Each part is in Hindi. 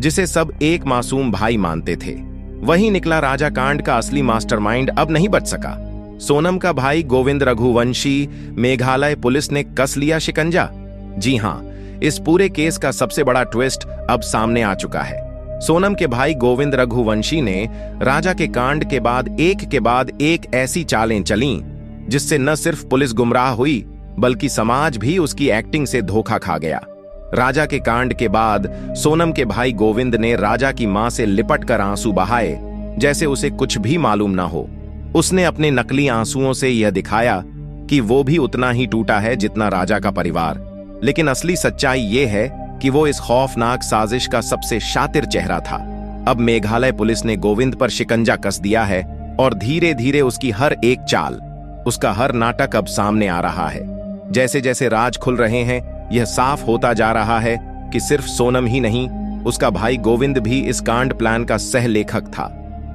जिसे सब एक मासूम भाई मानते थे। वही निकला राजा कांड का असली मास्टरमाइंड अब नहीं बच सका। सोनम का भाई गोविंद रघुवंशी मेघालय पुलिस ने कस लिया शिकंजा। जी हां, इस पूरे केस का सबसे बड़ा ट्विस्ट अब सामने आ चुका है। सोनम के भाई गोविंद रघुवंशी ने राजा के कांड के बाद एक ऐसी चालें चलीं जिससे न सिर्फ पुलिस गुमराह हुई बल्कि समाज भी उसकी एक्टिंग से धोखा खा गया। राजा के कांड के बाद सोनम के भाई गोविंद ने राजा की मां से लिपट कर आंसू बहाए जैसे उसे कुछ भी मालूम ना हो। उसने अपने नकली आंसुओं से यह दिखाया कि वो भी उतना ही टूटा है जितना राजा का परिवार। लेकिन असली सच्चाई ये है कि वो इस खौफनाक साजिश का सबसे शातिर चेहरा था। अब मेघालय पुलिस ने गोविंद पर शिकंजा कस दिया है और धीरे धीरे उसकी हर एक चाल, उसका हर नाटक अब सामने आ रहा है। जैसे जैसे राज खुल रहे हैं, यह साफ होता जा रहा है कि सिर्फ सोनम ही नहीं, उसका भाई गोविंद भी इस कांड प्लान का सह लेखक था।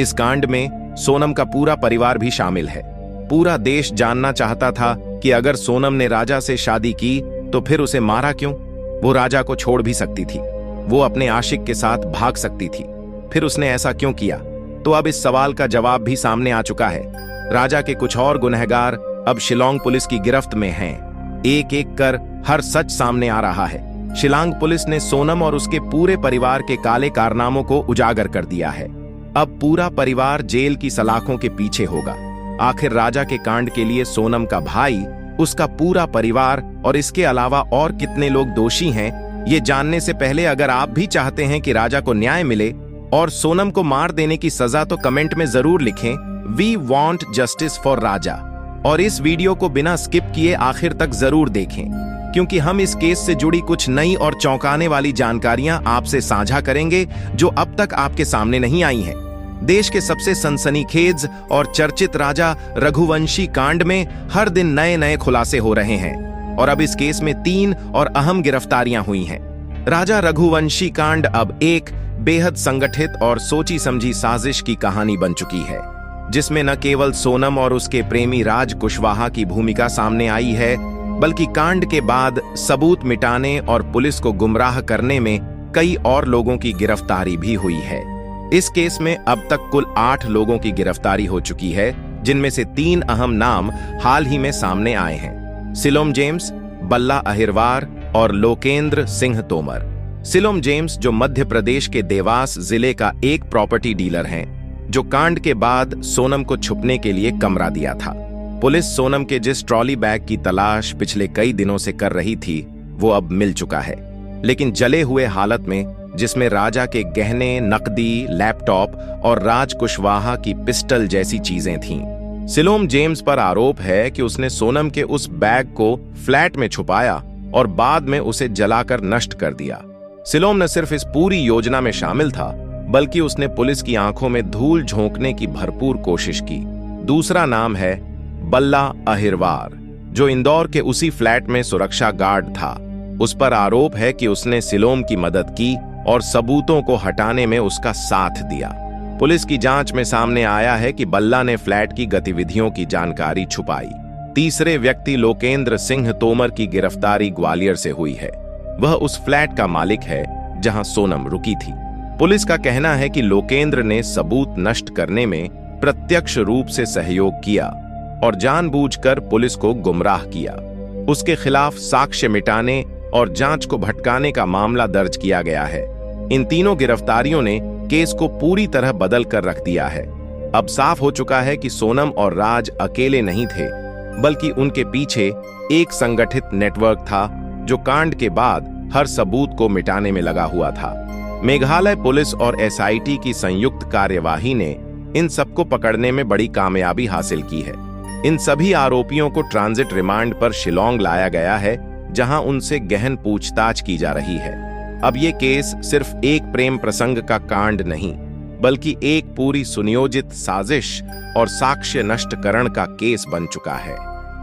इस कांड में सोनम का पूरा परिवार भी शामिल है। पूरा देश जानना चाहता था कि अगर सोनम ने राजा से शादी की तो फिर उसे मारा क्यों? वो राजा को छोड़ भी सकती थी, वो अपने आशिक के साथ भाग सकती थी, फिर उसने ऐसा क्यों किया? तो अब इस सवाल का जवाब भी सामने आ चुका है। राजा के कुछ और गुनहगार अब शिलांग पुलिस की गिरफ्त में हैं। एक एक कर हर सच सामने आ रहा है। शिलांग पुलिस ने सोनम और उसके पूरे परिवार के काले कारनामों को उजागर कर दिया है। अब पूरा परिवार जेल की सलाखों के पीछे होगा। आखिर राजा के कांड के लिए सोनम का भाई, उसका पूरा परिवार और इसके अलावा और कितने लोग दोषी हैं, ये जानने से पहले अगर आप भी चाहते हैं कि राजा को न्याय मिले और सोनम को मार देने की सजा, तो कमेंट में जरूर लिखें वी वांट जस्टिस फॉर राजा। और इस वीडियो को बिना स्किप किए आखिर तक जरूर देखें, क्योंकि हम इस केस से जुड़ी कुछ नई और चौंकाने वाली जानकारियां आपसे साझा करेंगे जो अब तक आपके सामने नहीं आई हैं। देश के सबसे सनसनीखेज और चर्चित राजा रघुवंशी कांड में हर दिन नए नए खुलासे हो रहे हैं और अब इस केस में 3 और अहम गिरफ्तारियां हुई हैं। राजा रघुवंशी कांड अब एक बेहद संगठित और सोची समझी साजिश की कहानी बन चुकी है, जिसमें न केवल सोनम और उसके प्रेमी राज कुशवाहा की भूमिका सामने आई है, बल्कि कांड के बाद सबूत मिटाने और पुलिस को गुमराह करने में कई और लोगों की गिरफ्तारी भी हुई है। इस केस में अब तक कुल 8 लोगों की गिरफ्तारी हो चुकी है, जिनमें से 3 अहम नाम हाल ही में सामने आए हैं: सिलोम जेम्स, बल्ला अहिरवार और लोकेंद्र सिंह तोमर। सिलोम जेम्स जो मध्य प्रदेश के देवास जिले का एक प्रॉपर्टी डीलर हैं, जो कांड के बाद सोनम को छुपने के लिए कमरा दिया था। पुलिस सोनम के जिस ट्रॉली बैग की तलाश पिछले कई दिनों से कर रही थी, वो अब मिल चुका है, लेकिन जले हुए हालत में, जिसमें राजा के गहने, नकदी, लैपटॉप और राज कुशवाहा की पिस्टल जैसी चीजें थीं। सिलोम जेम्स पर आरोप है कि उसने सोनम के उस बैग को फ्लैट में छुपाया और बाद में उसे जलाकर नष्ट कर दिया। सिलोम न सिर्फ इस पूरी योजना में शामिल था, बल्कि उसने पुलिस की आंखों में धूल झोंकने की भरपूर कोशिश की। दूसरा नाम है बल्ला अहिरवार, जो इंदौर के उसी फ्लैट में सुरक्षा गार्ड था। उस पर आरोप है कि उसने सिलोम की मदद की और सबूतों को हटाने में उसका साथ दिया। पुलिस की जांच में सामने आया है कि बल्ला ने फ्लैट की गतिविधियों की जानकारी छुपाई। तीसरे व्यक्ति लोकेंद्र सिंह तोमर की गिरफ्तारी ग्वालियर से हुई है। वह उस फ्लैट का मालिक है जहां सोनम रुकी थी। पुलिस का कहना है कि लोकेंद्र ने सबूत नष्ट करने में प्रत्यक्ष रूप से सहयोग किया और जानबूझकर पुलिस को गुमराह किया। उसके खिलाफ साक्ष्य मिटाने और जांच को भटकाने का मामला दर्ज किया गया है। इन तीनों गिरफ्तारियों ने केस को पूरी तरह बदल कर रख दिया है। अब साफ हो चुका है कि सोनम और राज अकेले नहीं थे, बल्कि उनके पीछे एक संगठित नेटवर्क था जो कांड के बाद हर सबूत को मिटाने में लगा हुआ था। मेघालय पुलिस और एसआईटी की संयुक्त कार्यवाही ने इन सबको पकड़ने में बड़ी कामयाबी हासिल की है। इन सभी आरोपियों को ट्रांजिट रिमांड पर शिलांग लाया गया है, जहां उनसे गहन पूछताछ की जा रही है। अब ये केस सिर्फ एक प्रेम प्रसंग का कांड नहीं, बल्कि एक पूरी सुनियोजित साजिश और साक्ष्य नष्टकरण का केस बन चुका है।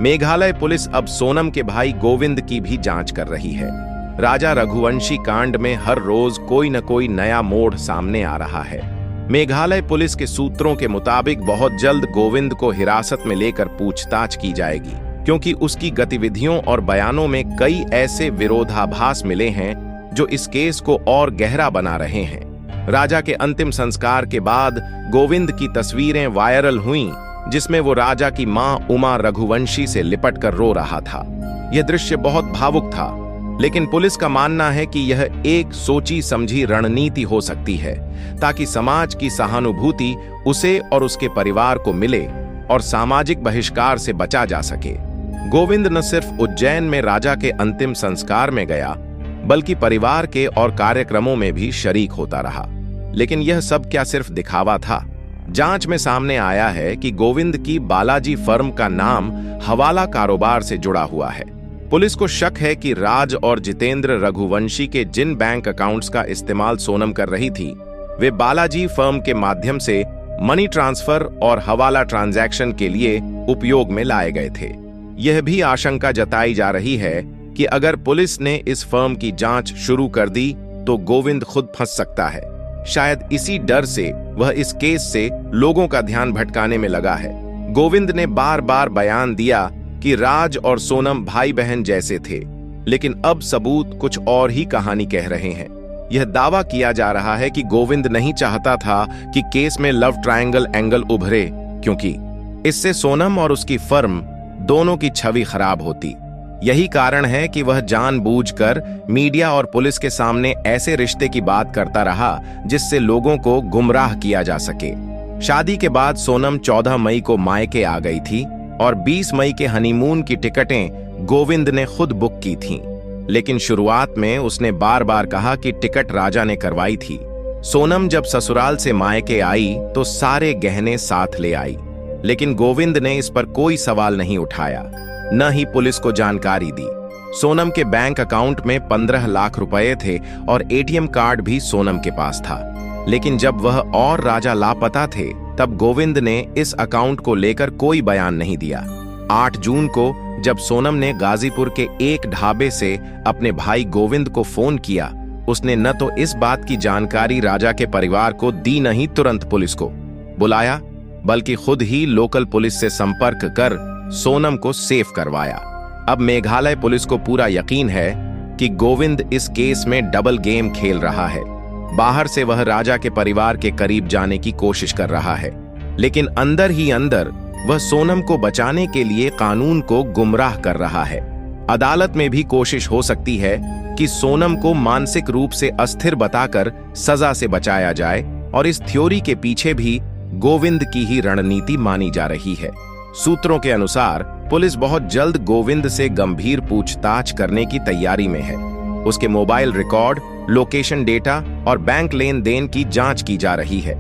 मेघालय पुलिस अब सोनम के भाई गोविंद की भी जांच कर रही है। राजा रघुवंशी कांड में हर रोज कोई न कोई नया मोड़ सामने आ रहा है। मेघालय पुलिस के सूत्रों के मुताबिक बहुत जल्द गोविंद को हिरासत में लेकर पूछताछ की जाएगी, क्योंकि उसकी गतिविधियों और बयानों में कई ऐसे विरोधाभास मिले हैं जो इस केस को और गहरा बना रहे हैं। राजा के अंतिम संस्कार के बाद गोविंद की तस्वीरें वायरल हुईं, जिसमें वो राजा की मां उमा रघुवंशी से लिपट कर रो रहा था। यह दृश्य बहुत भावुक था, लेकिन पुलिस का मानना है कि यह एक सोची समझी रणनीति हो सकती है, ताकि समाज की सहानुभूति उसे और उसके परिवार को मिले और सामाजिक बहिष्कार से बचा जा सके। गोविंद न सिर्फ उज्जैन में राजा के अंतिम संस्कार में गया, बल्कि परिवार के और कार्यक्रमों में भी शरीक होता रहा। लेकिन यह सब क्या सिर्फ दिखावा था? जांच में सामने आया है कि गोविंद की बालाजी फर्म का नाम हवाला कारोबार से जुड़ा हुआ है। पुलिस को शक है कि राज और जितेंद्र रघुवंशी के जिन बैंक अकाउंट्स का इस्तेमाल सोनम कर रही थी, वे बालाजी फर्म के माध्यम से मनी ट्रांसफर और हवाला ट्रांजैक्शन के लिए उपयोग में लाए गए थे। यह भी आशंका जताई जा रही है कि अगर पुलिस ने इस फर्म की जांच शुरू कर दी तो गोविंद खुद फंस सकता है। शायद इसी डर से वह इस केस से लोगों का ध्यान भटकाने में लगा है। गोविंद ने बार बार बयान दिया कि राज और सोनम भाई बहन जैसे थे, लेकिन अब सबूत कुछ और ही कहानी कह रहे हैं। यह दावा किया जा रहा है कि गोविंद नहीं चाहता था कि केस में लव ट्रायंगल एंगल उभरे, क्योंकि इससे सोनम और उसकी फर्म दोनों की छवि खराब होती। यही कारण है कि वह जानबूझकर मीडिया और पुलिस के सामने ऐसे रिश्ते की बात करता रहा जिससे लोगों को गुमराह किया जा सके। शादी के बाद सोनम 14 मई को मायके आ गई थी और 20 मई के हनीमून की टिकटें गोविंद ने खुद बुक की थीं। लेकिन शुरुआत में उसने बार बार कहा कि टिकट राजा ने करवाई थी। सोनम जब ससुराल से मायके आई तो सारे गहने साथ ले आई, लेकिन गोविंद ने इस पर कोई सवाल नहीं उठाया, न ही पुलिस को जानकारी दी। सोनम के बैंक अकाउंट में 15 लाख रुपए थे और एटीएम कार्ड भी सोनम के पास था। लेकिन जब वह और राजा लापता थे, तब गोविंद ने इस अकाउंट को लेकर कोई बयान नहीं दिया। 8 जून को जब सोनम ने गाजीपुर के एक ढाबे से अपने भाई गोविंद को फोन किया, उसने न तो इस बात की जानकारी राजा के परिवार को दी, न ही तुरंत पुलिस को बुलाया, बल्कि खुद ही लोकल पुलिस से संपर्क कर सोनम को सेफ करवाया। अब मेघालय पुलिस को पूरा यकीन है कि गोविंद इस केस में डबल गेम खेल रहा है। बाहर से वह राजा के परिवार के करीब जाने की कोशिश कर रहा है, लेकिन अंदर ही अंदर वह सोनम को बचाने के लिए कानून को गुमराह कर रहा है। अदालत में भी कोशिश हो सकती है कि सोनम को मानसिक रूप से अस्थिर बताकर सजा से बचाया जाए, और इस थ्योरी के पीछे भी गोविंद की ही रणनीति मानी जा रही है। सूत्रों के अनुसार पुलिस बहुत जल्द गोविंद से गंभीर पूछताछ करने की तैयारी में है। उसके मोबाइल रिकॉर्ड, लोकेशन डेटा और बैंक लेन देन की जांच की जा रही है।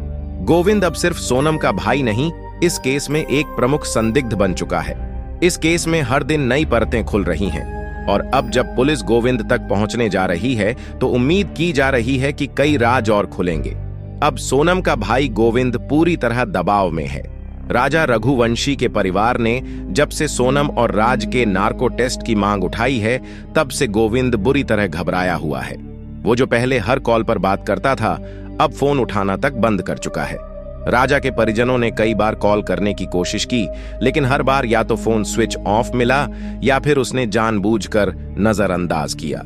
गोविंद अब सिर्फ सोनम का भाई नहीं, इस केस में एक प्रमुख संदिग्ध बन चुका है। इस केस में हर दिन नई परतें खुल रही हैं, और अब जब पुलिस गोविंद तक पहुंचने जा रही है तो उम्मीद की जा रही है कि कई राज और खुलेंगे। अब सोनम का भाई गोविंद पूरी तरह दबाव में है। राजा रघुवंशी के परिवार ने जब से सोनम और राज के नार्को टेस्ट की मांग उठाई है, तब से गोविंद बुरी तरह घबराया हुआ है। वो जो पहले हर कॉल पर बात करता था, अब फोन उठाना तक बंद कर चुका है। राजा के परिजनों ने कई बार कॉल करने की कोशिश की, लेकिन हर बार या तो फोन स्विच ऑफ मिला या फिर उसने जानबूझकर नजरअंदाज किया।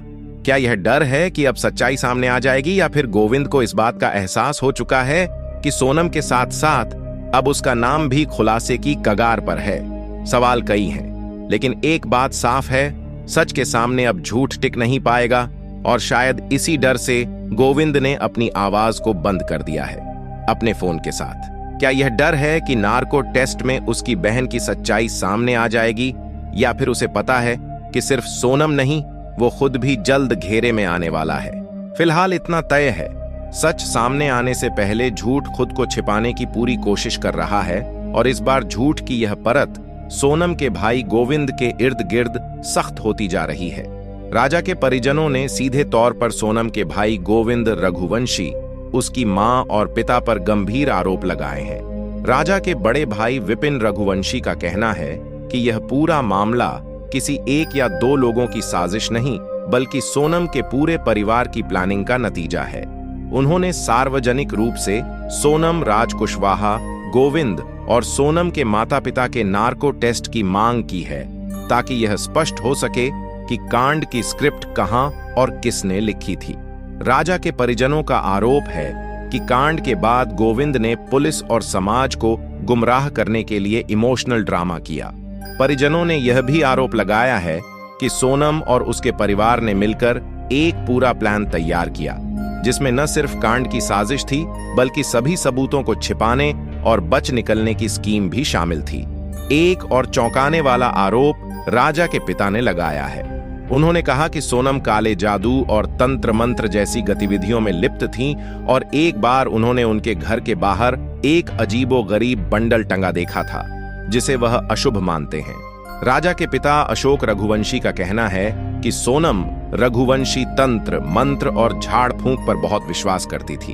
क्या यह डर है कि अब सच्चाई सामने आ जाएगी, या फिर गोविंद को इस बात का एहसास हो चुका है कि सोनम के साथ साथ अब उसका नाम भी खुलासे की कगार पर है? सवाल कई हैं, लेकिन एक बात साफ है, सच के सामने अब झूठ टिक नहीं पाएगा, और शायद इसी डर से गोविंद ने अपनी आवाज को बंद कर दिया है अपने फोन के साथ। क्या यह डर है कि नार्को टेस्ट में उसकी बहन की सच्चाई सामने आ जाएगी, या फिर उसे पता है कि सिर्फ सोनम नहीं, वो खुद भी जल्द घेरे में आने वाला है? फिलहाल इतना तय है, सच सामने आने से पहले झूठ खुद को छिपाने की पूरी कोशिश कर रहा है, और इस बार झूठ की यह परत सोनम के भाई गोविंद के इर्द गिर्द सख्त होती जा रही है। राजा के परिजनों ने सीधे तौर पर सोनम के भाई गोविंद रघुवंशी, उसकी मां और पिता पर गंभीर आरोप लगाए हैं। राजा के बड़े भाई विपिन रघुवंशी का कहना है कि यह पूरा मामला किसी एक या दो लोगों की साजिश नहीं, बल्कि सोनम के पूरे परिवार की प्लानिंग का नतीजा है। उन्होंने सार्वजनिक रूप से सोनम, राज कुशवाहा, गोविंद और सोनम के माता पिता के नार्को टेस्ट की मांग की है, ताकि यह स्पष्ट हो सके कि कांड की स्क्रिप्ट कहां और किसने लिखी थी। राजा के परिजनों का आरोप है कि कांड के बाद गोविंद ने पुलिस और समाज को गुमराह करने के लिए इमोशनल ड्रामा किया। परिजनों ने यह भी आरोप लगाया है कि सोनम और उसके परिवार ने मिलकर एक पूरा प्लान तैयार किया, जिसमें न सिर्फ कांड की साजिश थी बल्कि सभी सबूतों को छिपाने और बच निकलने की स्कीम भी शामिल थी। एक और चौंकाने वाला आरोप राजा के पिता ने लगाया है। उन्होंने कहा कि सोनम काले जादू और तंत्र मंत्र जैसी गतिविधियों में लिप्त थीं और एक बार उन्होंने उनके घर के बाहर एक अजीबोगरीब बंडल टंगा देखा था, जिसे वह अशुभ मानते हैं। राजा के पिता अशोक रघुवंशी का कहना है कि सोनम रघुवंशी तंत्र मंत्र और झाड़ फूंक पर बहुत विश्वास करती थी।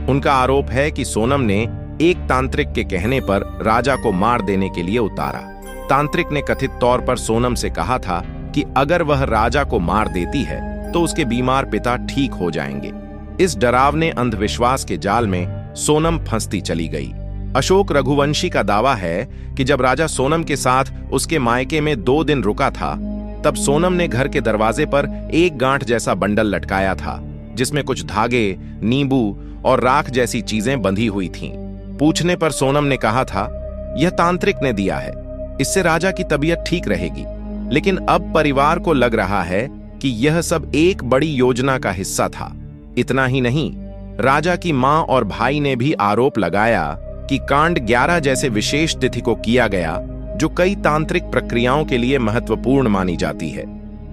उनका आरोप है कि सोनम ने एक तांत्रिक के कहने पर राजा को मार देने के लिए उतारा। तांत्रिक ने कथित तौर पर सोनम से कहा था कि अगर वह राजा को मार देती है तो उसके बीमार पिता ठीक हो जाएंगे। इस डरावने अंधविश्वास के जाल में सोनम फंसती चली गई। अशोक रघुवंशी का दावा है कि जब राजा सोनम के साथ उसके मायके में 2 दिन रुका था, तब सोनम ने घर के दरवाजे पर एक गांठ जैसा बंडल लटकाया था, जिसमें कुछ धागे, नींबू और राख जैसी चीजें बंधी हुई थीं। पूछने पर सोनम ने कहा था, यह तांत्रिक ने दिया है, इससे राजा की तबीयत ठीक रहेगी। लेकिन अब परिवार को लग रहा है कि यह सब एक बड़ी योजना का हिस्सा था। इतना ही नहीं, राजा की मां और भाई ने भी आरोप लगाया कि कांड 11 जैसे विशेष तिथि को किया गया, जो कई तांत्रिक प्रक्रियाओं के लिए महत्वपूर्ण मानी जाती है।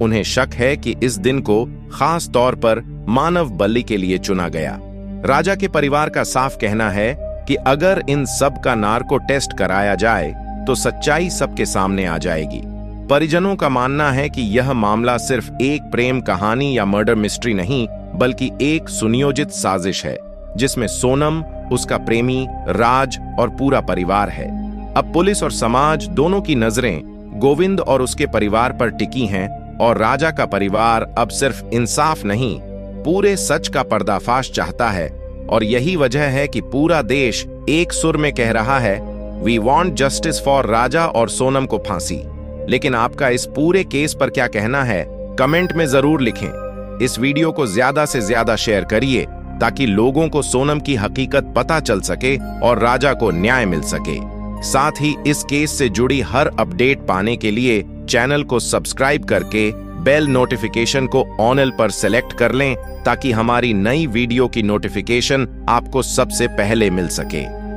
उन्हें शक है कि इस दिन को खास तौर पर मानव बलि के लिए चुना गया। राजा के परिवार का साफ कहना है कि अगर इन सब का नार्को टेस्ट कराया जाए तो सच्चाई सबके सामने आ जाएगी। परिजनों का मानना है कि यह मामला सिर्फ एक प्रेम कहानी या मर्डर मिस्ट्री नहीं, बल्कि एक सुनियोजित साजिश है, जिसमें सोनम, उसका प्रेमी, राज और पूरा परिवार है। अब पुलिस और समाज दोनों की नजरें गोविंद और उसके परिवार पर टिकी हैं और राजा का परिवार अब सिर्फ इंसाफ नहीं, पूरे सच का पर्दाफाश चाहता है। और यही वजह है कि पूरा देश एक सुर में कह रहा है, वी वांट जस्टिस फॉर राजा और सोनम को फांसी। लेकिन आपका इस पूरे केस पर क्या कहना है, कमेंट में जरूर लिखें। इस वीडियो को ज्यादा से ज्यादा शेयर करिए ताकि लोगों को सोनम की हकीकत पता चल सके और राजा को न्याय मिल सके। साथ ही इस केस से जुड़ी हर अपडेट पाने के लिए चैनल को सब्सक्राइब करके बेल नोटिफिकेशन को ऑल पर सेलेक्ट कर लें ताकि हमारी नई वीडियो की नोटिफिकेशन आपको सबसे पहले मिल सके।